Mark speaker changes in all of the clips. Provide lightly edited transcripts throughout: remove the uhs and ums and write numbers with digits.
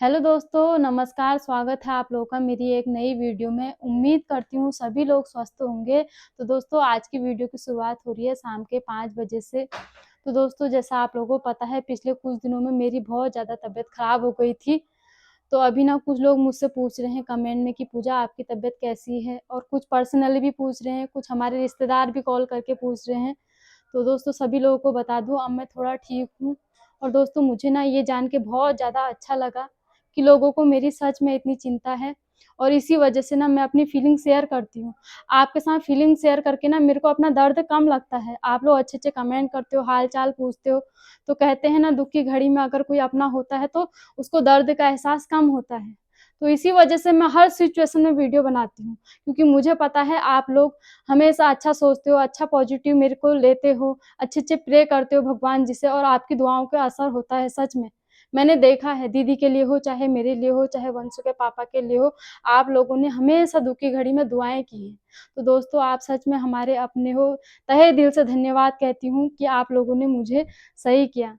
Speaker 1: Hello दोस्तों, नमस्कार। स्वागत है आप लोगों का मेरी एक नई वीडियो में। उम्मीद करती हूँ सभी लोग स्वस्थ होंगे। तो दोस्तों, आज की वीडियो की शुरुआत हो रही है शाम के 5 बजे से। तो दोस्तों, जैसा आप लोगों को पता है, पिछले कुछ दिनों में मेरी बहुत ज़्यादा तबीयत ख़राब हो गई थी। तो अभी ना कुछ लोग मुझसे पूछ रहे हैं कमेंट में कि पूजा आपकी तबीयत कैसी है, और कुछ पर्सनली भी पूछ रहे हैं, कुछ हमारे रिश्तेदार भी कॉल करके पूछ रहे हैं। तो दोस्तों, सभी लोगों को बता दूँ, अब मैं थोड़ा ठीक हूँ। और दोस्तों, मुझे ना ये जान के बहुत ज़्यादा अच्छा लगा कि लोगों को मेरी सच में इतनी चिंता है, और इसी वजह से ना मैं अपनी फीलिंग शेयर करती हूँ। आपके साथ फीलिंग शेयर करके ना मेरे को अपना दर्द कम लगता है। आप लोग अच्छे-अच्छे कमेंट करते हो, हाल-चाल पूछते हो। तो कहते हैं ना, दुःख की घड़ी में अगर कोई अपना होता है तो उसको दर्द का एहसास कम होता है। तो इसी वजह से मैं हर सिचुएशन में वीडियो बनाती हूँ, क्योंकि मुझे पता है आप लोग हमेशा अच्छा सोचते हो, अच्छा पॉजिटिव मेरे को लेते हो, अच्छे-अच्छे प्रे करते हो भगवान जी से, और आपकी दुआओं का असर होता है सच में। मैंने देखा है, दीदी के लिए हो, चाहे मेरे लिए हो, चाहे वंशु के पापा के लिए हो, आप लोगों ने हमेशा दुःख की घड़ी में दुआएँ की हैं। तो दोस्तों, आप सच में हमारे अपने हो। तहे दिल से धन्यवाद कहती हूँ कि आप लोगों ने मुझे सही किया।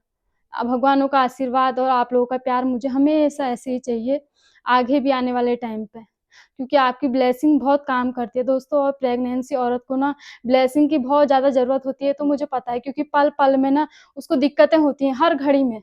Speaker 1: भगवानों का आशीर्वाद और आप लोगों का प्यार मुझे हमेशा ऐसे ही चाहिए, आगे भी आने वाले टाइम पे। क्योंकि आपकी ब्लेसिंग बहुत काम करती है दोस्तों, और प्रेगनेंसी औरत को ना ब्लेसिंग की बहुत ज़्यादा ज़रूरत होती है, तो मुझे पता है, क्योंकि पल-पल में ना उसको दिक्कतें होती हैं, हर घड़ी में।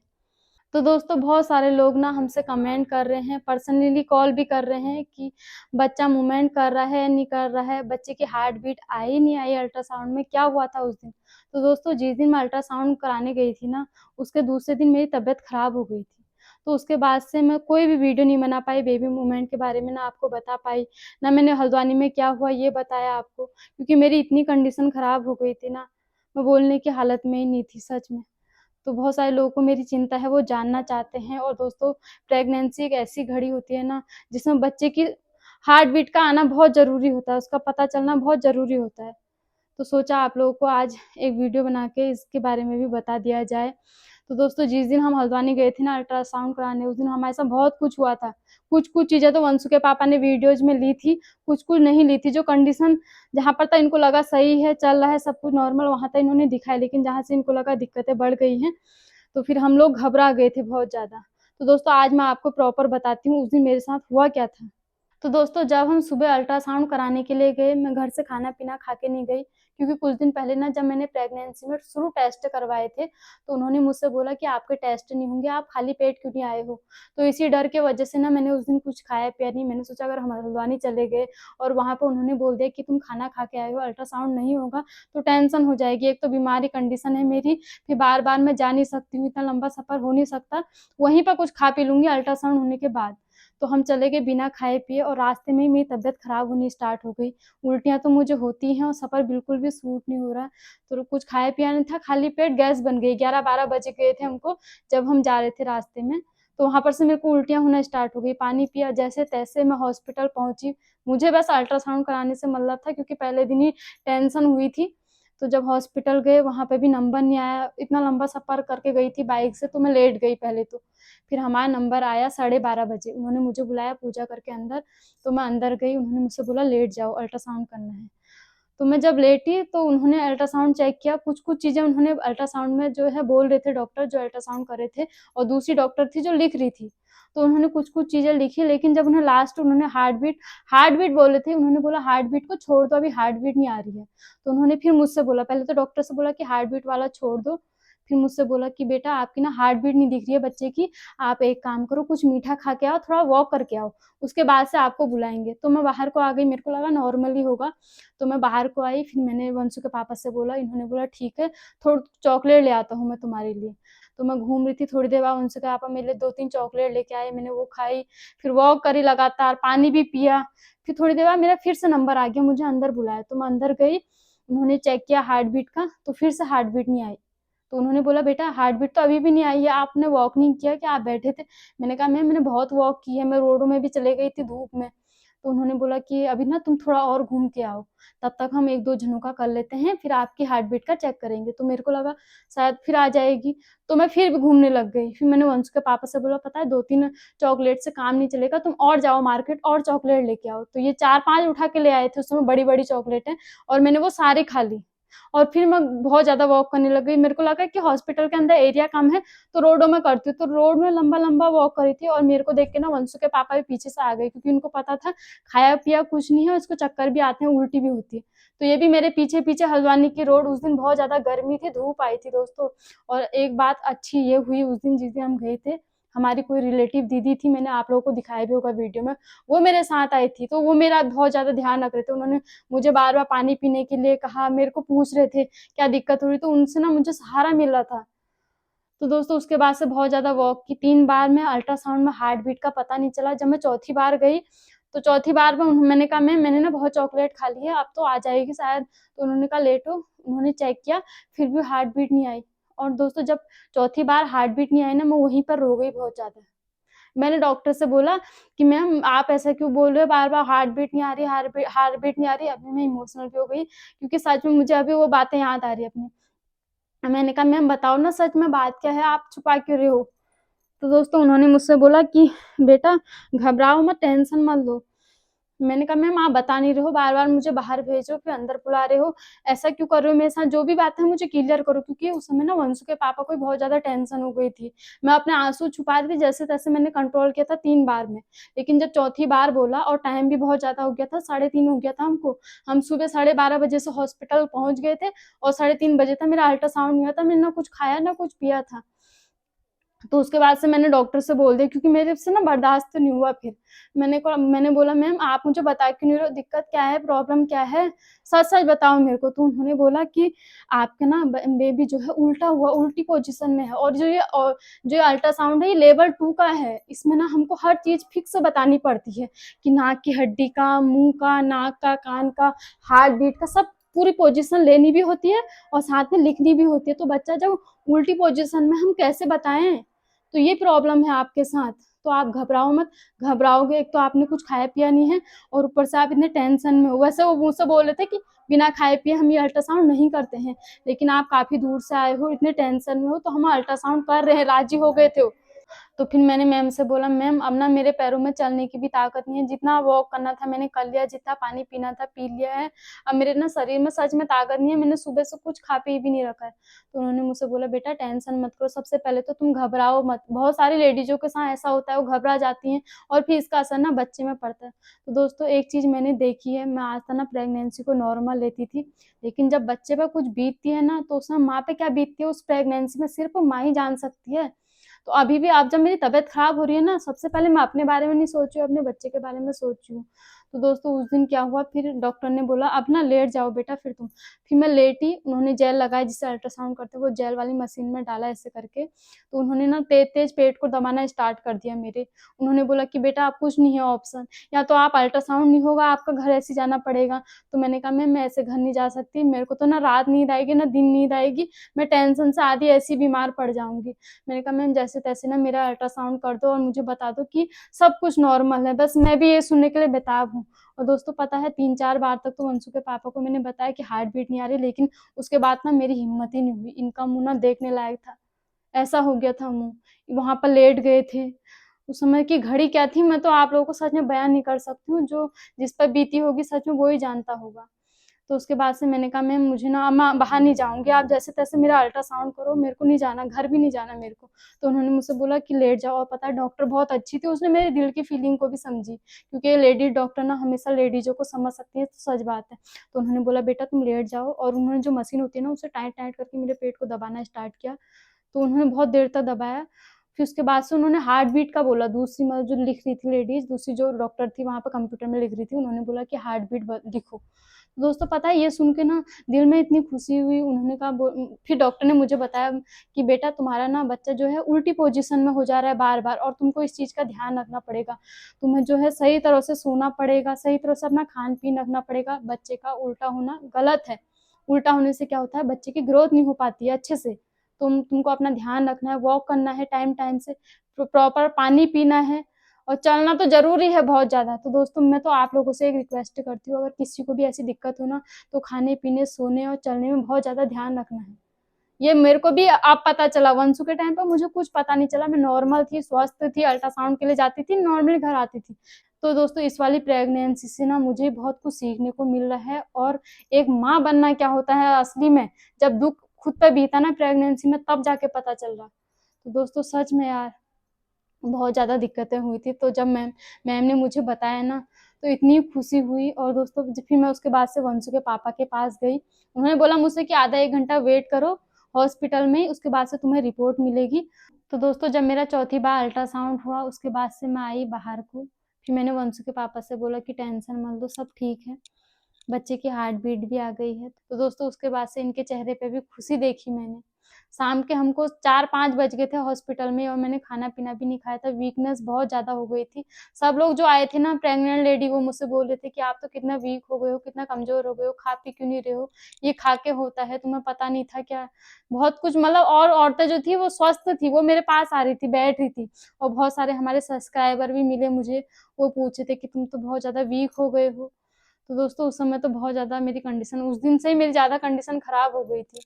Speaker 1: तो दोस्तों, बहुत सारे लोग ना हमसे कमेंट कर रहे हैं, पर्सनली कॉल भी कर रहे हैं कि बच्चा मूवमेंट कर रहा है, नहीं कर रहा है, बच्चे की हार्ट बीट आई नहीं आई अल्ट्रासाउंड में, क्या हुआ था उस दिन? तो दोस्तों, जिस दिन मैं अल्ट्रासाउंड कराने गई थी ना, उसके दूसरे दिन मेरी तबीयत खराब हो गई थी। तो उसके बाद से मैं कोई भी वीडियो नहीं बना पाई बेबी मूवमेंट के बारे में, ना आपको बता पाई, ना मैंने हल्द्वानी में क्या हुआ ये बताया आपको, क्योंकि मेरी इतनी कंडीशन खराब हो गई थी ना, मैं बोलने की हालत में ही नहीं थी सच में। तो बहुत सारे लोगों को मेरी चिंता है, वो जानना चाहते हैं। और दोस्तों, प्रेगनेंसी एक ऐसी घड़ी होती है ना, जिसमें बच्चे की हार्ट बीट का आना बहुत ज़रूरी होता है, उसका पता चलना बहुत ज़रूरी होता है। तो सोचा आप लोगों को आज एक वीडियो बना के इसके बारे में भी बता दिया जाए। तो दोस्तों, जिस दिन हम हल्द्वानी गए थे ना अल्ट्रासाउंड कराने, उस दिन हमारे साथ बहुत कुछ हुआ था। कुछ-कुछ चीज़ें तो वंशु के पापा ने वीडियोज़ में ली थी, कुछ-कुछ नहीं ली थी। जो कंडीशन जहाँ पर था इनको लगा सही है, चल रहा है सब कुछ नॉर्मल, वहाँ तक इन्होंने दिखाया, लेकिन जहाँ से इनको लगा दिक्कतें बढ़ गई हैं, तो फिर हम लोग घबरा गए थे बहुत ज़्यादा। तो दोस्तों, आज मैं आपको प्रॉपर बताती हूँ उस दिन मेरे साथ हुआ क्या था। तो दोस्तों, जब हम सुबह अल्ट्रासाउंड कराने के लिए गए, मैं घर से खाना-पीना खा के नहीं गई, क्योंकि कुछ दिन पहले ना जब मैंने प्रेगनेंसी में शुरू टेस्ट करवाए थे, तो उन्होंने मुझसे बोला कि आपके टेस्ट नहीं होंगे, आप खाली पेट क्यों नहीं आए हो? तो इसी डर की वजह से ना मैंने उस दिन कुछ खाया-पिया नहीं। मैंने सोचा अगर हम हल्द्वानी चले गए और वहाँ पे उन्होंने बोल दिया कि तुम खाना खा के आए हो, अल्ट्रासाउंड नहीं होगा, तो टेंशन हो जाएगी। एक तो बीमारी कंडीशन है मेरी, फिर बार-बार मैं जा नहीं सकती हूँ, इतना लंबा सफ़र हो नहीं सकता। वहीं पर कुछ खा पी लूँगी अल्ट्रासाउंड होने के बाद। तो हम चले गए बिना खाए-पिए, और रास्ते में ही मेरी तबीयत खराब होनी स्टार्ट हो गई। उल्टियाँ तो मुझे होती हैं, और सफ़र बिल्कुल भी सूट नहीं हो रहा है। तो कुछ खाया-पिया नहीं था, खाली पेट गैस बन गई। 11-12 बज गए थे हमको जब हम जा रहे थे रास्ते में। तो वहाँ पर से मेरे को उल्टियाँ होना स्टार्ट हो गई। पानी पिया, जैसे-तैसे मैं हॉस्पिटल पहुँची। मुझे बस अल्ट्रासाउंड कराने से मतलब था, क्योंकि पहले दिन ही टेंशन हुई थी। तो जब हॉस्पिटल गए, वहाँ पे भी नंबर नहीं आया। इतना लंबा सफ़र करके गई थी बाइक से, तो मैं लेट गई पहले तो। फिर हमारा नंबर आया 12:30 बजे। उन्होंने मुझे बुलाया पूजा करके अंदर, तो मैं अंदर गई। उन्होंने मुझसे बोला लेट जाओ, अल्ट्रासाउंड करना है। तो मैं जब लेटी, तो उन्होंने अल्ट्रासाउंड चेक किया। कुछ-कुछ चीज़ें उन्होंने अल्ट्रासाउंड में जो है बोल रहे थे डॉक्टर जो अल्ट्रासाउंड कर रहे थे, और दूसरी डॉक्टर थी जो लिख रही थी। तो उन्होंने कुछ-कुछ चीज़ें लिखी, लेकिन जब उन्हें लास्ट उन्होंने हार्ट बीट बोले थे, उन्होंने बोला हार्ट बीट को छोड़ दो, अभी हार्ट बीट नहीं आ रही है। तो उन्होंने फिर मुझसे बोला, पहले तो डॉक्टर से बोला कि हार्ट बीट वाला छोड़ दो, फिर मुझसे बोला कि बेटा आपकी ना हार्ट बीट नहीं दिख रही है बच्चे की, आप एक काम करो, कुछ मीठा खा के आओ, थोड़ा वॉक करके आओ, उसके बाद से आपको बुलाएँगे। तो मैं बाहर को आ गई, मेरे को लगा नॉर्मल ही होगा। तो मैं बाहर को आई, फिर मैंने वंशु के पापा से बोला, इन्होंने बोला ठीक है, थोड़ा चॉकलेट ले आता हूँ मैं तुम्हारे लिए। तो मैं घूम रही थी, थोड़ी देर बाद वंशु के पापा मेरे लिए 2-3 चॉकलेट लेके आए, मैंने वो खाई, फिर वॉक करी लगातार, पानी भी पिया। फिर थोड़ी देर बाद मेरा फिर से नंबर आ गया, मुझे अंदर बुलाया, तो मैं अंदर गई, उन्होंने चेक किया हार्ट बीट का, तो फिर से हार्ट बीट नहीं आई। तो उन्होंने बोला बेटा हार्ट बीट तो अभी भी नहीं आई है, आपने वॉक नहीं किया क्या, आप बैठे थे? मैंने कहा मैम मैंने बहुत वॉक की है, मैं रोडों में भी चले गई थी धूप में। तो उन्होंने बोला कि अभी ना तुम थोड़ा और घूम के आओ, तब तक हम 1-2 जनों का कर लेते हैं, फिर आपकी हार्ट बीट का चेक करेंगे। तो मेरे को लगा शायद फिर आ जाएगी, तो मैं फिर भी घूमने लग गई। फिर मैंने वंश के पापा से बोला पता है 2-3 चॉकलेट से काम नहीं चलेगा, तुम और जाओ मार्केट और चॉकलेट लेके आओ। तो ये 4-5 उठा के ले आए थे, उस समय बड़ी-बड़ी चॉकलेटें, और मैंने वो सारी खा ली। और फिर मैं बहुत ज़्यादा वॉक करने लग गई। मेरे को लगा कि हॉस्पिटल के अंदर एरिया कम है, तो रोडों में करती हूँ। तो रोड में लंबा-लंबा वॉक कर रही थी और मेरे को देख के ना वंशु के पापा भी पीछे से आ गए, क्योंकि उनको पता था खाया-पिया कुछ नहीं है और इसको चक्कर भी आते हैं, उल्टी भी होती है। तो ये भी मेरे पीछे-पीछे हल्द्वानी की रोड, उस दिन बहुत ज़्यादा गर्मी थी, धूप आई थी दोस्तों। और एक बात अच्छी ये हुई उस दिन जिस दिन हम गए थे, हमारी कोई रिलेटिव दीदी थी, मैंने आप लोगों को दिखाया भी होगा वीडियो में, वो मेरे साथ आई थी। तो वो मेरा बहुत ज़्यादा ध्यान रख रहे थे। उन्होंने मुझे बार-बार पानी पीने के लिए कहा, मेरे को पूछ रहे थे क्या दिक्कत हो रही, तो उनसे ना मुझे सहारा मिल रहा था। तो दोस्तों उसके बाद से बहुत ज़्यादा वॉक की। 3 बार में अल्ट्रासाउंड में हार्ट बीट का पता नहीं चला। जब मैं चौथी बार गई, तो चौथी बार में मैंने कहा मैंने ना बहुत चॉकलेट खा ली है, अब तो आ जाएगी शायद। तो उन्होंने कहा लेट हो। उन्होंने चेक किया, फिर भी हार्ट बीट नहीं आई। और दोस्तों जब चौथी बार हार्ट बीट नहीं आई ना, मैं वहीं पर रो गई बहुत ज़्यादा। मैंने डॉक्टर से बोला कि मैम आप ऐसा क्यों बोल रहे हो, बार-बार हार्ट बीट नहीं आ रही, हार्ट बीट नहीं आ रही। अभी मैं इमोशनल भी हो गई, क्योंकि सच में मुझे अभी वो बातें याद आ रही है अपनी। मैंने कहा मैम बताओ ना सच में बात क्या है, आप छुपा क्यों रहे हो? तो दोस्तों उन्होंने मुझसे बोला कि बेटा घबराओ मत, टेंशन मत लो। मैंने कहा मैम आप बता नहीं रहे हो, बार-बार मुझे बाहर भेज रहे हो, फिर अंदर बुला रहे हो, ऐसा क्यों कर रहे हो मेरे साथ? जो भी बात है मुझे क्लियर करो, क्योंकि उस समय ना वंशु के पापा को बहुत ज़्यादा टेंशन हो गई थी। मैं अपने आँसू छुपा रही थी, जैसे-तैसे मैंने कंट्रोल किया था 3 बार में। लेकिन जब चौथी बार बोला और टाइम भी बहुत ज़्यादा हो गया था, 3:30 हो गया था हमको। हम सुबह 12:30 बजे से हॉस्पिटल पहुँच गए थे और 3:30 बजे तक मेरा अल्ट्रासाउंड हुआ था। मैंने ना कुछ खाया ना कुछ पिया था। तो उसके बाद से मैंने डॉक्टर से बोल दिया, क्योंकि मेरे से ना बर्दाश्त नहीं हुआ फिर। मैंने बोला मैम आप मुझे बता क्यों नहीं रहे हो, दिक्कत क्या है, प्रॉब्लम क्या है? सच-सच बताओ मेरे को। तो उन्होंने बोला कि आपके ना बेबी जो है उल्टा हुआ, उल्टी पोज़ीशन में है, और जो ये अल्ट्रासाउंड है ये लेवल 2 का है। इसमें ना हमको हर चीज़ फिक्स बतानी पड़ती है कि नाक की हड्डी का, मुँह का, नाक का, कान का, हार्ट बीट का, सब पूरी पोज़ीशन लेनी भी होती है और साथ में लिखनी भी होती है। तो बच्चा जब उल्टी पोज़ीशन में हम कैसे बताएँ? तो ये प्रॉब्लम है आपके साथ। तो आप घबराओ मत, घबराओगे एक तो आपने कुछ खाया-पिया नहीं है और ऊपर से आप इतने टेंशन में हो। वैसे वो मुझसे बोल रहे थे कि बिना खाए-पिए हम ये अल्ट्रासाउंड नहीं करते हैं, लेकिन आप काफ़ी दूर से आए हो, इतने टेंशन में हो, तो हम अल्ट्रासाउंड कर रहे हैं, राज़ी हो गए थे वो। तो फिर मैंने मैम से बोला मैम अब ना मेरे पैरों में चलने की भी ताकत नहीं है, जितना वॉक करना था मैंने कर लिया, जितना पानी पीना था पी लिया है। अब मेरे ना शरीर में सच में ताकत नहीं है, मैंने सुबह से कुछ खा पी भी नहीं रखा है। तो उन्होंने मुझसे बोला बेटा टेंशन मत करो, सबसे पहले तो तुम घबराओ मत। बहुत सारी लेडीज़ों के साथ ऐसा होता है, वो घबरा जाती हैं और फिर इसका असर ना बच्चे में पड़ता है। तो दोस्तों एक चीज़ मैंने देखी है, मैं आज तक ना प्रेगनेंसी को नॉर्मल लेती थी, लेकिन जब बच्चे पे कुछ बीतती है ना, तो उसमें माँ पे क्या बीतती है उस प्रेगनेंसी में सिर्फ़ माँ ही जान सकती है। तो अभी भी अब जब मेरी तबीयत खराब हो रही है ना, सबसे पहले मैं अपने बारे में नहीं सोच रही हूँ, अपने बच्चे के बारे में सोच रही हूँ। तो दोस्तों उस दिन क्या हुआ, फिर डॉक्टर ने बोला अब ना लेट जाओ बेटा फिर तुम। फिर मैं लेटी, उन्होंने जेल लगाई जिससे अल्ट्रासाउंड करते हैं, वो जेल वाली मशीन में डाला ऐसे करके। तो उन्होंने ना तेज़-तेज़ पेट को दबाना स्टार्ट कर दिया मेरे। उन्होंने बोला कि बेटा अब कुछ नहीं है ऑप्शन, या तो आप अल्ट्रासाउंड नहीं होगा, आपका घर ऐसे ही जाना पड़ेगा। तो मैंने कहा मैम मैं ऐसे घर नहीं जा सकती, मेरे को तो ना रात नींद आएगी ना दिन नींद आएगी, मैं टेंशन से आधी ऐसी बीमार पड़ जाऊँगी। मैंने कहा मैम जैसे-तैसे ना मेरा अल्ट्रासाउंड कर दो और मुझे बता दो कि सब कुछ नॉर्मल है, बस मैं भी ये सुनने के लिए बेताब हूँ। और दोस्तों पता है 3-4 बार तक तो वंशु के पापा को मैंने बताया कि हार्ट बीट नहीं आ रही, लेकिन उसके बाद ना मेरी हिम्मत ही नहीं हुई, इनका मुँह ना देखने लायक था, ऐसा हो गया था मुँह। वहाँ पर लेट गए थे, उस समय की घड़ी क्या थी मैं तो आप लोगों को सच में बयान नहीं कर सकती हूँ, जो जिस पर बीती होगी सच में वो ही जानता होगा। तो उसके बाद से मैंने कहा मैम मुझे ना अब मैं बाहर नहीं जाऊँगी, आप जैसे-तैसे मेरा अल्ट्रासाउंड करो, मेरे को नहीं जाना, घर भी नहीं जाना मेरे को। तो उन्होंने मुझसे बोला कि लेट जाओ, और पता है डॉक्टर बहुत अच्छी थी, उसने मेरे दिल की फीलिंग को भी समझी, क्योंकि लेडी डॉक्टर ना हमेशा लेडीज़ों को समझ सकती हैं, तो सच बात है। तो उन्होंने बोला बेटा तुम लेट जाओ, और उन्होंने जो मशीन होती है ना उसे टाइट-टाइट करके मेरे पेट को दबाना स्टार्ट किया। तो उन्होंने बहुत देर तक दबाया, फिर उसके बाद से उन्होंने हार्ट बीट का बोला, दूसरी मतलब जो लिख रही थी लेडीज़, दूसरी जो डॉक्टर थी वहाँ पे कंप्यूटर में लिख रही थी, उन्होंने बोला कि हार्ट बीट ब लिखो। दोस्तों पता है ये सुन के ना दिल में इतनी खुशी हुई, उन्होंने कहा फिर डॉक्टर ने मुझे बताया कि बेटा तुम्हारा ना बच्चा जो है उल्टी पोज़ीशन में हो जा रहा है बार-बार, और तुमको इस चीज़ का ध्यान रखना पड़ेगा। तुम्हें जो है सही तरह से सोना पड़ेगा, सही तरह से अपना खान-पीन रखना पड़ेगा, बच्चे का उल्टा होना गलत है। उल्टा होने से क्या होता है, बच्चे की ग्रोथ नहीं हो पाती है अच्छे से। तुमको अपना ध्यान रखना है, वॉक करना है टाइम-टाइम से, प्रॉपर पानी पीना है, और चलना तो ज़रूरी है बहुत ज़्यादा। तो दोस्तों मैं तो आप लोगों से एक रिक्वेस्ट करती हूँ, अगर किसी को भी ऐसी दिक्कत हो ना, तो खाने-पीने, सोने और चलने में बहुत ज़्यादा ध्यान रखना है। ये मेरे को भी अब पता चला। वंशु के टाइम पे मुझे कुछ पता नहीं चला, मैं नॉर्मल थी, स्वस्थ थी, अल्ट्रासाउंड के लिए जाती थी, नॉर्मली घर आती थी। तो दोस्तों इस वाली प्रेगनेंसी से ना मुझे बहुत कुछ सीखने को मिल रहा है, और एक माँ बनना क्या होता है असली में, जब दुख खुद पे बीता ना प्रेगनेंसी में, तब जाके पता चल रहा। तो दोस्तों सच में यार बहुत ज़्यादा दिक्कतें हुई थी। तो जब मैम ने मुझे बताया ना, तो इतनी खुशी हुई। और दोस्तों फिर मैं उसके बाद से वंशु के पापा के पास गई। उन्होंने बोला मुझसे कि आधा 1 घंटा वेट करो हॉस्पिटल में, उसके बाद से तुम्हें रिपोर्ट मिलेगी। तो दोस्तों जब मेरा चौथी बार अल्ट्रासाउंड हुआ, उसके बाद से मैं आई बाहर को। फिर मैंने वंशु के पापा से बोला कि टेंशन मत लो, सब ठीक है, बच्चे की हार्ट बीट भी आ गई है। तो दोस्तों उसके बाद से इनके चेहरे पे भी खुशी देखी मैंने। शाम के हमको 4-5 बज गए थे हॉस्पिटल में, और मैंने खाना पीना भी नहीं खाया था, वीकनेस बहुत ज़्यादा हो गई थी। सब लोग जो आए थे ना प्रेग्नेंट लेडी, वो मुझसे बोल रहे थे कि आप तो कितना वीक हो गए हो, कितना कमज़ोर हो गए हो, खा पी क्यों नहीं रहे हो, ये खा के होता है, तुम्हें पता नहीं था क्या। बहुत कुछ मतलब, और औरतें जो थी वो स्वस्थ थी, वो मेरे पास आ रही थी, बैठ रही थी। और बहुत सारे हमारे सब्सक्राइबर भी मिले मुझे, वो पूछे थे कि तुम तो बहुत ज़्यादा वीक हो गए हो। तो दोस्तों उस समय तो बहुत ज़्यादा मेरी कंडीशन, उस दिन से ही मेरी ज़्यादा कंडीशन खराब हो गई थी,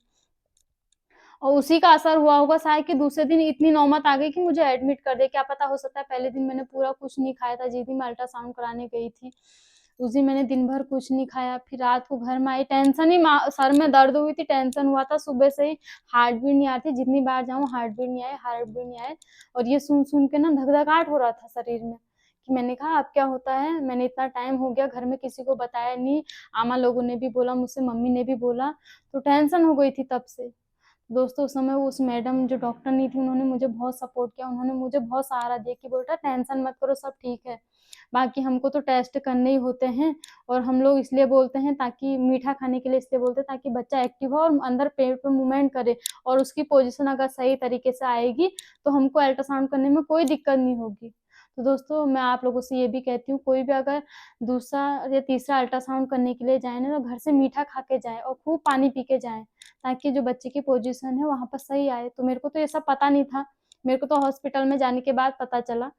Speaker 1: और उसी का असर हुआ होगा शायद कि दूसरे दिन इतनी नौबत आ गई कि मुझे एडमिट कर दिया। क्या पता, हो सकता है पहले दिन मैंने पूरा कुछ नहीं खाया था, जिस दिन मैं अल्ट्रासाउंड कराने गई थी उस दिन मैंने दिन भर कुछ नहीं खाया। फिर रात को घर में आई, टेंशन ही, सर में दर्द हुई थी, टेंशन हुआ था, सुबह से ही हार्ट बीट नहीं आती, जितनी बार जाऊँ हार्ट बीट नहीं आए, हार्ट बीट नहीं आए। और ये सुन सुन के ना धक-धकाहट हो रहा था शरीर में, कि मैंने कहा अब क्या होता है, मैंने इतना टाइम हो गया घर में किसी को बताया नहीं, आमा लोगों ने भी बोला मुझसे, मम्मी ने भी बोला, तो टेंशन हो गई थी तब से। दोस्तों उस समय उस मैडम जो डॉक्टर नहीं थी, उन्होंने मुझे बहुत सपोर्ट किया, उन्होंने मुझे बहुत सहारा दिया कि बेटा टेंशन मत करो, सब ठीक है। बाकी हमको तो टेस्ट करने ही होते हैं, और हम लोग इसलिए बोलते हैं ताकि मीठा खाने के लिए इसलिए बोलते हैं ताकि बच्चा एक्टिव हो और अंदर पेट में मूवमेंट करे, और उसकी पोजीशन अगर सही तरीके से आएगी तो हमको अल्ट्रासाउंड करने में कोई दिक्कत नहीं होगी। तो दोस्तों मैं आप लोगों से ये भी कहती हूँ, कोई भी अगर दूसरा या तीसरा अल्ट्रासाउंड करने के लिए जाए ना, तो घर से मीठा खा के जाए और खूब पानी पी के जाए, ताकि जो बच्चे की पोजीशन है वहाँ पर सही आए। तो मेरे को तो ये सब पता नहीं था, मेरे को तो हॉस्पिटल में जाने के बाद पता चला।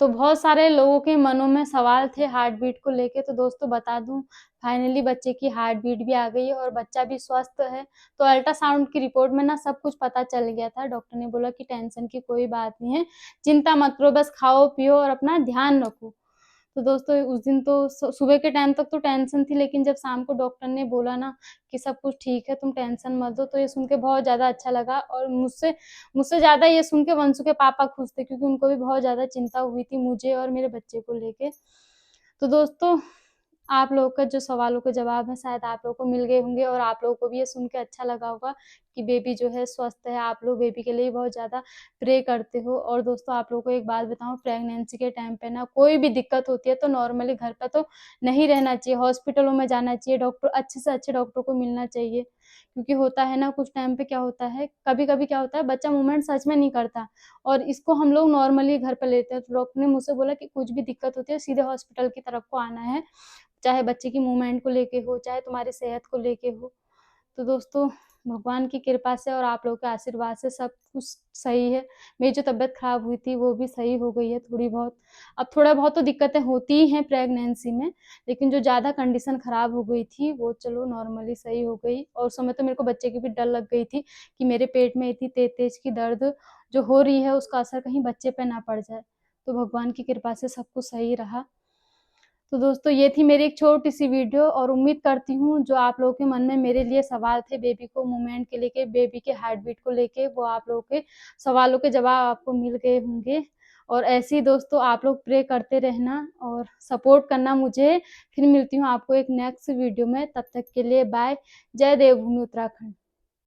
Speaker 1: तो बहुत सारे लोगों के मनों में सवाल थे हार्ट बीट को लेके, तो दोस्तों बता दूं, फाइनली बच्चे की हार्ट बीट भी आ गई है और बच्चा भी स्वस्थ है। तो अल्ट्रासाउंड की रिपोर्ट में ना सब कुछ पता चल गया था। डॉक्टर ने बोला कि टेंशन की कोई बात नहीं है, चिंता मत करो, बस खाओ पियो और अपना ध्यान रखो। तो दोस्तों उस दिन तो सुबह के टाइम तक तो टेंशन थी, लेकिन जब शाम को डॉक्टर ने बोला ना कि सब कुछ ठीक है, तुम टेंशन मत लो, तो ये सुन के बहुत ज़्यादा अच्छा लगा। और मुझसे मुझसे ज़्यादा ये सुन के वंशु के पापा खुश थे, क्योंकि उनको भी बहुत ज़्यादा चिंता हुई थी मुझे और मेरे बच्चे को लेके। तो दोस्तों आप लोगों का जो सवालों के जवाब है शायद आप लोगों को मिल गए होंगे, और आप लोगों को भी ये सुन के अच्छा लगा होगा कि बेबी जो है स्वस्थ है। आप लोग बेबी के लिए बहुत ज़्यादा प्रे करते हो। और दोस्तों आप लोगों को एक बात बताऊँ, प्रेगनेंसी के टाइम पे ना कोई भी दिक्कत होती है तो नॉर्मली घर पे तो नहीं रहना चाहिए, हॉस्पिटलों में जाना चाहिए, डॉक्टर अच्छे से अच्छे डॉक्टर को मिलना चाहिए। क्योंकि होता है ना कुछ टाइम पे क्या होता है, कभी-कभी क्या होता है, बच्चा मूवमेंट सच में नहीं करता, और इसको हम लोग नॉर्मली घर पे लेते हैं। तो डॉक्टर ने मुझसे बोला कि कुछ भी दिक्कत होती है सीधे हॉस्पिटल की तरफ को आना है, चाहे बच्चे की मूवमेंट को लेके हो, चाहे तुम्हारी सेहत को लेके हो। तो दोस्तों भगवान की कृपा से और आप लोगों के आशीर्वाद से सब कुछ सही है। मेरी जो तबीयत खराब हुई थी वो भी सही हो गई है थोड़ी बहुत। अब थोड़ा बहुत तो दिक्कतें होती ही हैं प्रेगनेंसी में, लेकिन जो ज़्यादा कंडीशन खराब हो गई थी वो चलो नॉर्मली सही हो गई। और उस समय तो मेरे को बच्चे की भी डर लग गई थी कि मेरे पेट में इतनी तेज-तेज की दर्द जो हो रही है उसका असर कहीं बच्चे पे ना पड़ जाए। तो भगवान की कृपा से सब कुछ सही रहा। तो दोस्तों ये थी मेरी एक छोटी-सी वीडियो, और उम्मीद करती हूँ जो आप लोगों के मन में मेरे लिए सवाल थे बेबी को मूवमेंट के लेके, बेबी के हार्ट बीट को लेके, वो आप लोगों के सवालों के जवाब आपको मिल गए होंगे। और ऐसे ही दोस्तों आप लोग प्रे करते रहना और सपोर्ट करना मुझे। फिर मिलती हूँ आपको एक नेक्स्ट वीडियो में, तब तक के लिए बाय। जय देवभूमि उत्तराखंड।